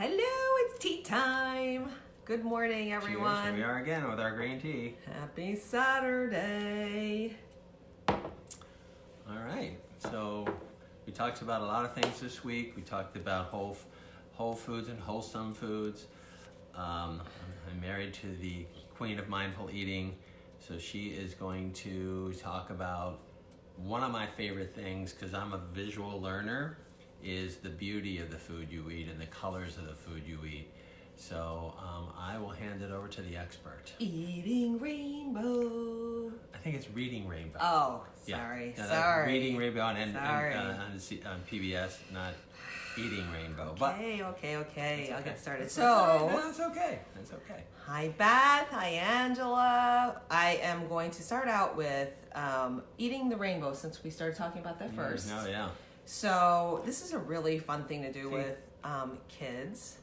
Hello, it's tea time. Good morning, everyone. Cheers. Here we are again with our green tea. Happy Saturday. All right. So we talked about a lot of things this week. We talked about whole foods and wholesome foods. I'm married to the queen of mindful eating, so she is going to talk about one of my favorite things, because I'm a visual learner, is the beauty of the food you eat and the colors of the food you eat. So I will hand it over to the expert. Eating rainbow. I think it's Reading Rainbow. Oh, Yeah. sorry. No, sorry. Reading Rainbow and Sorry. on PBS, not Eating Rainbow. Okay. I'll get started. That's So, That's okay. hi Beth, hi Angela. I am going to start out with eating the rainbow since we started talking about that first. Oh yeah. So this is a really fun thing to do with kids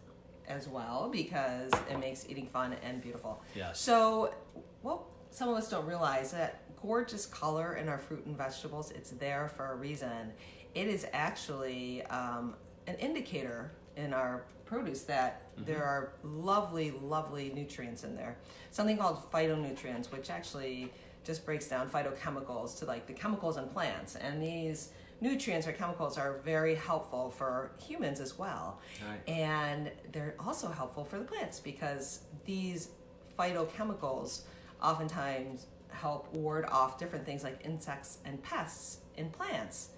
as well, because it makes eating fun and beautiful. Yes. So what some of us don't realize, that gorgeous color in our fruit and vegetables, it's there for a reason. It is actually an indicator in our produce that there are lovely nutrients in there. Something called phytonutrients, which actually just breaks down phytochemicals to like the chemicals in plants. And these nutrients or chemicals are very helpful for humans as well. Right. And they're also helpful for the plants, because these phytochemicals oftentimes help ward off different things like insects and pests in plants.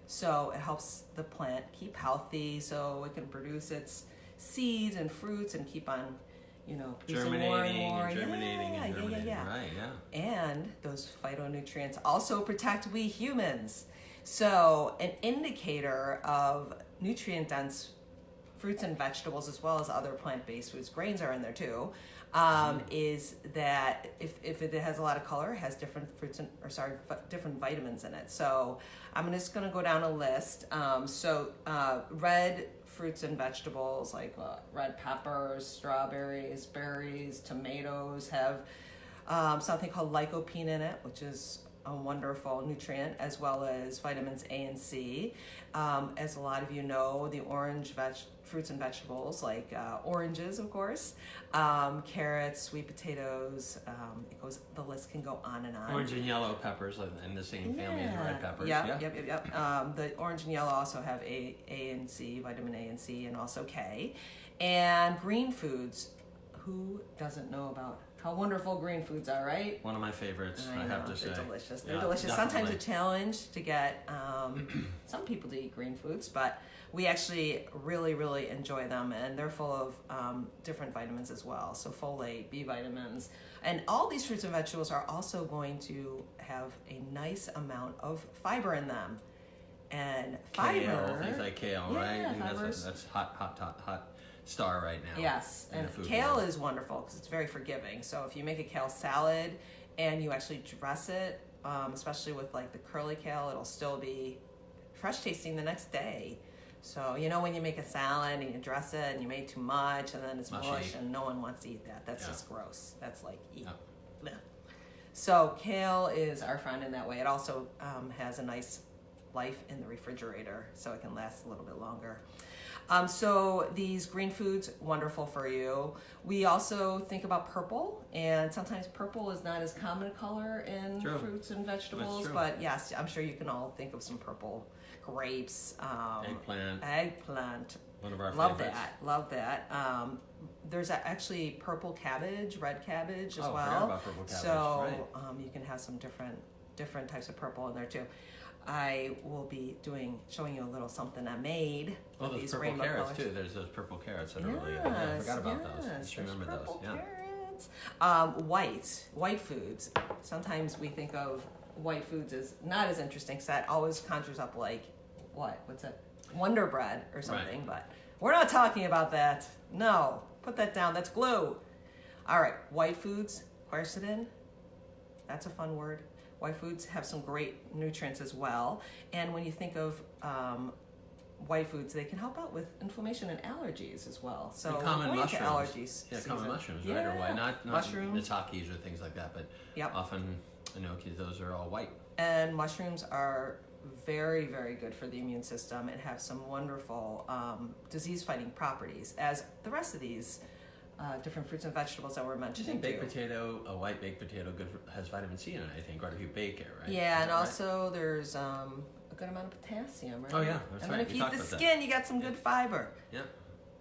So it helps the plant keep healthy so it can produce its seeds and fruits and keep on, producing more and more. Germinating. Yeah. Right, yeah. And those phytonutrients also protect we humans. So an indicator of nutrient-dense fruits and vegetables, as well as other plant-based foods, grains are in there too, is that if it has a lot of color, it has different different vitamins in it. So I'm just going to go down a list. Red fruits and vegetables like red peppers, strawberries, berries, tomatoes have something called lycopene in it, which is a wonderful nutrient, as well as vitamins A and C. As a lot of you know, the orange fruits and vegetables, like oranges, of course, carrots, sweet potatoes, the list can go on and on. Orange and yellow peppers in the same family as red peppers. Yep. The orange and yellow also have A and C, vitamin A and C, and also K. And green foods, who doesn't know about how wonderful green foods are, right? One of my favorites, I have to say. They're delicious. Yeah, They're delicious. definitely. Sometimes a challenge to get some people to eat green foods, but we actually really enjoy them, and they're full of different vitamins as well. So folate, B vitamins, and all these fruits and vegetables are also going to have a nice amount of fiber in them. And fiber, kale, things like kale, right? I think fibers. that's hot star right now. Yes, and the food kale world. is wonderful because it's very forgiving. So if you make a kale salad and you actually dress it, especially with like the curly kale, it'll still be fresh tasting the next day. So when you make a salad and you dress it and you made too much and then it's mush and no one wants to eat that. That's just gross. That's like eat. Yeah. So kale is our friend in that way. It also has a nice life in the refrigerator, so it can last a little bit longer. So these green foods, wonderful for you. We also think about purple, and sometimes purple is not as common a color in fruits and vegetables, but yes, I'm sure you can all think of some purple. Grapes, eggplant. One of our favorites. Love that. There's actually purple cabbage, red cabbage as well. I forgot about purple cabbage. So right. You can have some different types of purple in there too. I will be showing you a little something I made. Oh, those these purple rainbow carrots colors too. There's those purple carrots that are really. I forgot about those. I just remember those. Carrots. White foods. Sometimes we think of white foods as not as interesting, because that always conjures up like what's it? Wonder Bread or something. Right. But we're not talking about that. No, put that down. That's glue. All right, white foods. Quercetin. That's a fun word. White foods have some great nutrients as well. And when you think of white foods, they can help out with inflammation and allergies as well. So common mushrooms. Allergies. Yeah, season. common mushrooms, right? Or white, not mushrooms, Matakis or things like that, but often enoki, those are all white. And mushrooms are very, very good for the immune system and have some wonderful disease-fighting properties, as the rest of these different fruits and vegetables that we're Do you mentioning think baked do. potato, a white baked potato, has vitamin C in it? I think, or if you bake it, right? Yeah, Is and that right? also there's a good amount of potassium, right? Oh, yeah, that's and right. then if We you eat talked the about that. skin, you got some good fiber. Yeah.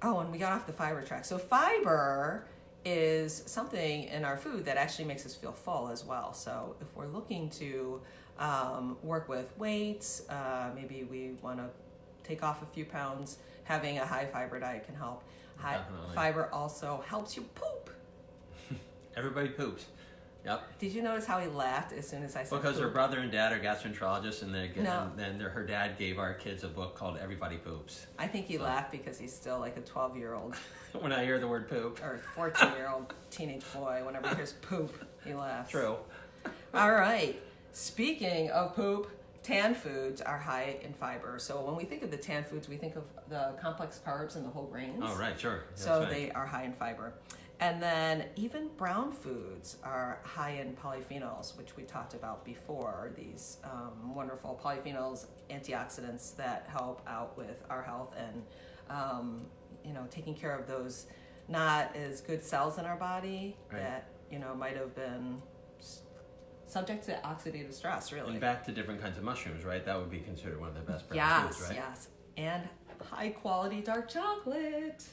Oh, and we got off the fiber track. So fiber is something in our food that actually makes us feel full as well. So if we're looking to work with weights, maybe we want to take off a few pounds, having a high fiber diet can help. High Definitely. fiber also helps you poop. Everybody poops. Yep. Did you notice how he laughed as soon as I said Because her poop? brother and dad are gastroenterologists, and No. her dad gave our kids a book called Everybody Poops. I think he laughed because he's still like a 12-year-old When I hear the word poop. or 14-year-old teenage boy. Whenever he hears poop, he laughs. True. All right. Speaking of poop, tan foods are high in fiber. So when we think of the tan foods, we think of the complex carbs and the whole grains. Oh, right, sure. So That's right. they are high in fiber. And then even brown foods are high in polyphenols, which we talked about before. These wonderful polyphenols, antioxidants that help out with our health and taking care of those not as good cells in our body Right. that might have been subject to oxidative stress. Really. And back to different kinds of mushrooms, right? That would be considered one of the best brown Yes, foods, right? yes, and high quality dark chocolate.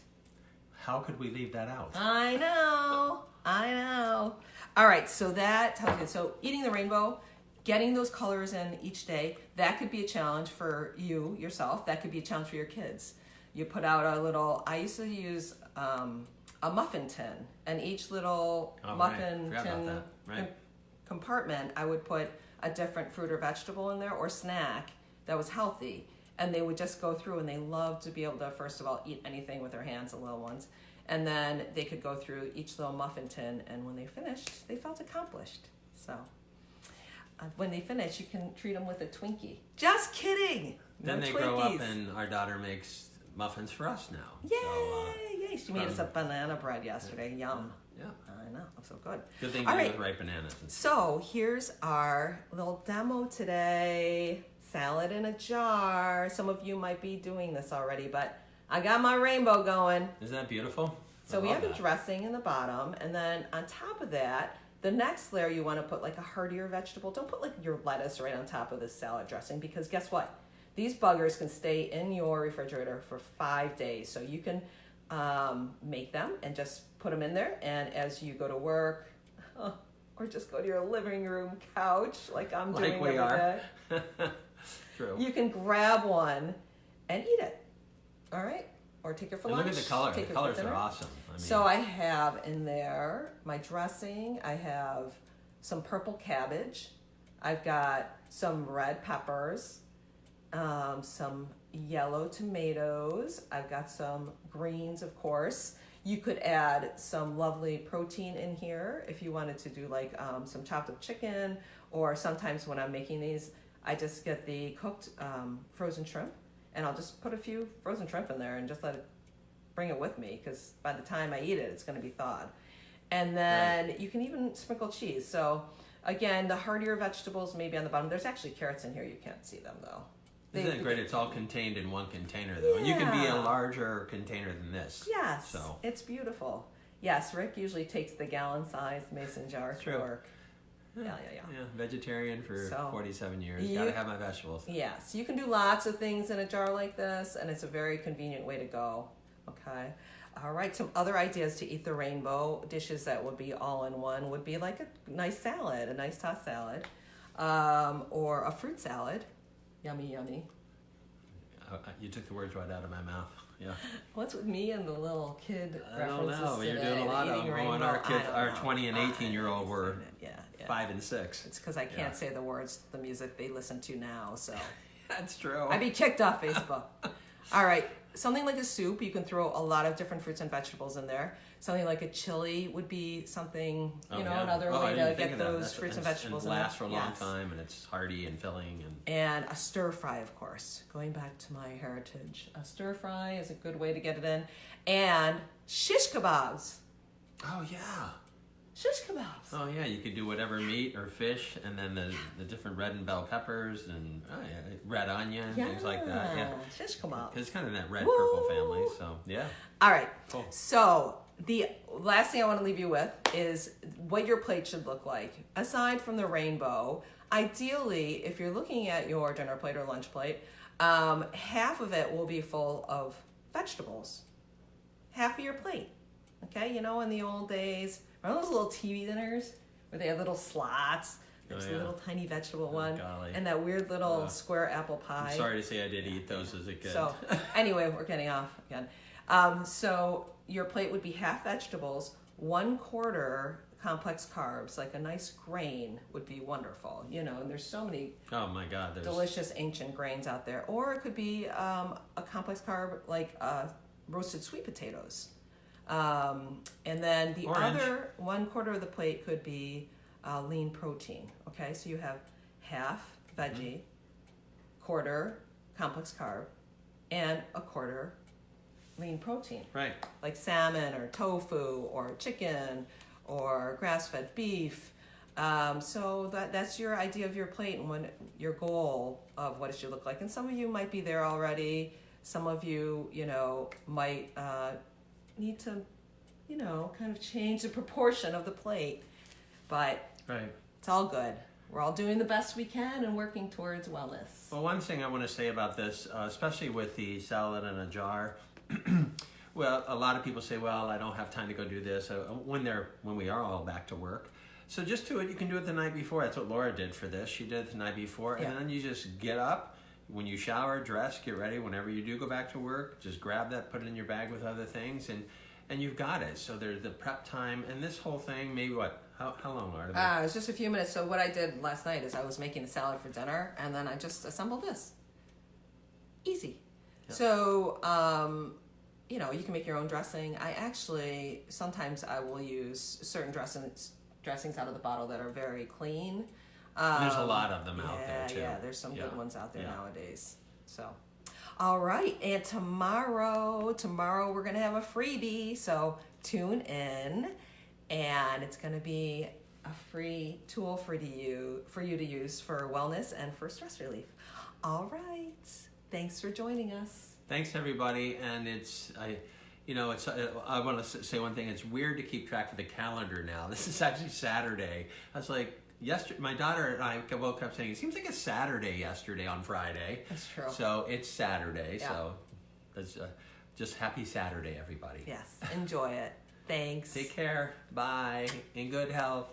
How could we leave that out? I know. All right, so that tells you. So eating the rainbow, getting those colors in each day, that could be a challenge for you yourself. That could be a challenge for your kids. You put out a little. I used to use a muffin tin, and each little Oh, muffin right. Forgot tin about that. Right. compartment, I would put a different fruit or vegetable in there or snack that was healthy. And they would just go through, and they love to be able to, first of all, eat anything with their hands, the little ones. And then they could go through each little muffin tin, and when they finished, they felt accomplished. So when they finish, you can treat them with a Twinkie. Just kidding! Then No they Twinkies. grow up, and our daughter makes muffins for us now. Yay! So, Yay! She made us a banana bread yesterday. Yum. yeah. I know. I'm so good. Good thing All to do right. with ripe bananas. So here's our little demo today. Salad in a jar. Some of you might be doing this already, but I got my rainbow going. Isn't that beautiful? So I we love have the that. dressing in the bottom, and then on top of that, the next layer you want to put like a heartier vegetable. Don't put like your lettuce right on top of the salad dressing, because guess what? These buggers can stay in your refrigerator for 5 days. So you can make them and just put them in there, and as you go to work, or just go to your living room couch like I'm doing Like we every are. day, True. you can grab one and eat it. All right? Or take it for And lunch. look at the color. Take The it for colors are dinner. awesome. I mean, So I have in there my dressing. I have some purple cabbage. I've got some red peppers, some yellow tomatoes. I've got some greens, of course. You could add some lovely protein in here if you wanted to do like some chopped up chicken, or sometimes when I'm making these, I just get the cooked frozen shrimp, and I'll just put a few frozen shrimp in there and just let it bring it with me, because by the time I eat it, it's going to be thawed. And then you can even sprinkle cheese. So again, the heartier vegetables maybe on the bottom. There's actually carrots in here. You can't see them though. Isn't it great? It's all contained in one container, though. And you can be a Yeah. larger container than this. Yes, So. it's beautiful. Yes, Rick usually takes the gallon-sized mason jar to True. work. Yeah. Yeah, vegetarian for So, 47 years. you- Gotta have my vegetables. Yes, you can do lots of things in a jar like this, and it's a very convenient way to go. Okay. All right, some other ideas to eat the rainbow dishes that would be all in one would be like a nice salad, a nice tossed salad, or a fruit salad. Yummy, yummy. You took the words right out of my mouth. Yeah. What's with me and the little kid I don't references know, but you're today, doing a lot the of eating them. When rainbow? our kids, I don't our know. 20 and 18-year-old were Yeah. 5 and 6. It's because I can't Yeah. say the words to the music they listen to now, so That's true. I'd be kicked off Facebook. All right, something like a soup, you can throw a lot of different fruits and vegetables in there. Something like a chili would be something, another I way didn't to think get of that. those fruits and vegetables and in there. lasts for a long Yes. time, and it's hearty and filling. And a stir fry, of course. Going back to my heritage, a stir fry is a good way to get it in. And shish kebabs. Oh yeah. shish kebabs. Oh yeah, you could do whatever meat or fish, and then the different red and bell peppers and red onion, things like that. Yeah, shish kebabs. it's kind of that red purple family. So yeah. All right. Cool. So the last thing I want to leave you with is what your plate should look like. Aside from the rainbow, ideally, if you're looking at your dinner plate or lunch plate, half of it will be full of vegetables. Half of your plate. Okay, in the old days, remember those little TV dinners where they had little slots? There's a little tiny vegetable one, golly. and that weird little square apple pie. I'm sorry to say I did eat those as a kid. So anyway, we're getting off again. So your plate would be half vegetables, 1/4 complex carbs, like a nice grain would be wonderful. And there's so many Oh my God, there's delicious ancient grains out there. Or it could be a complex carb like roasted sweet potatoes. And then the Orange. other 1/4 of the plate could be lean protein. Okay, so you have half veggie, 1/4 complex carb, and 1/4 lean protein. right. Like salmon or tofu or chicken or grass-fed beef. So that's your idea of your plate and your goal of what it should look like. And some of you might be there already. Some of you, might need to, kind of change the proportion of the plate. But Right. it's all good. We're all doing the best we can and working towards wellness. Well, one thing I want to say about this, especially with the salad in a jar, well, a lot of people say, well, I don't have time to go do this when we are all back to work. So just do it. You can do it the night before. That's what Laura did for this. She did it the night before. Yeah. And then you just get up. When you shower, dress, get ready. Whenever you do go back to work, just grab that, put it in your bag with other things, and you've got it. So there's the prep time. And this whole thing, maybe what? How long, Laura? It was just a few minutes. So what I did last night is I was making a salad for dinner, and then I just assembled this. Easy. Yeah. So, you can make your own dressing. Sometimes I will use certain dressings out of the bottle that are very clean. There's a lot of them out there, too. Yeah, there's some good ones out there Yeah. nowadays. So, all right. And tomorrow we're going to have a freebie. So tune in. And it's going to be a free tool for you to use for wellness and for stress relief. All right. Thanks for joining us. Thanks, everybody. And I want to say one thing. It's weird to keep track of the calendar now. This is actually Saturday. I was like, yesterday, my daughter and I woke up saying, it seems like it's Saturday yesterday on Friday. That's true. So it's Saturday. Yeah. So that's just happy Saturday, everybody. Yes. Enjoy it. Thanks. Take care. Bye. In good health.